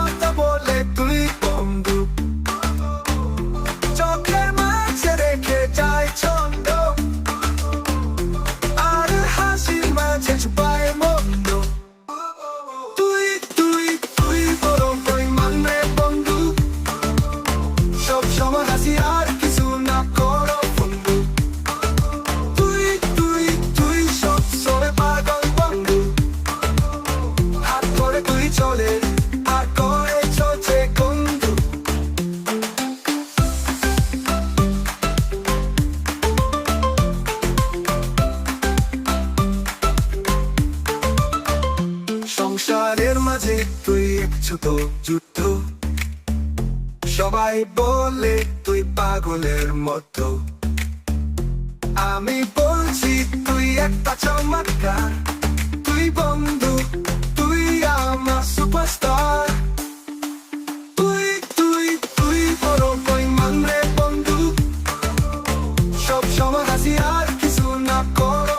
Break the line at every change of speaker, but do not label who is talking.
কথা বলে তুই বন্ধু, চোখের মাঝে রেখে যায় ছন্দ, আর হাসির মাঝে ছুপায় মন্দ। তুই তুই তুই বড় পরিমাণ রে বন্ধু, সব সময় হাসি আর কিছু না করো বন্ধু। তুই তুই তুই সব সময় পাগল বন্ধু, হাত ধরে তুই চলে আর করে চলছে বন্ধু। সংসারের মাঝে তুই এক ছোট যুদ্ধ, সবাই বলে তুই পাগলের মতো। আমি বলছি তুই একটা চমৎকার, তুই বন্ধু, তুই আমার সুপারস্টার। তুই তুই তুই বড় পরিমাণ রে বন্ধু, সব সময় হাসি আর কিছু না করো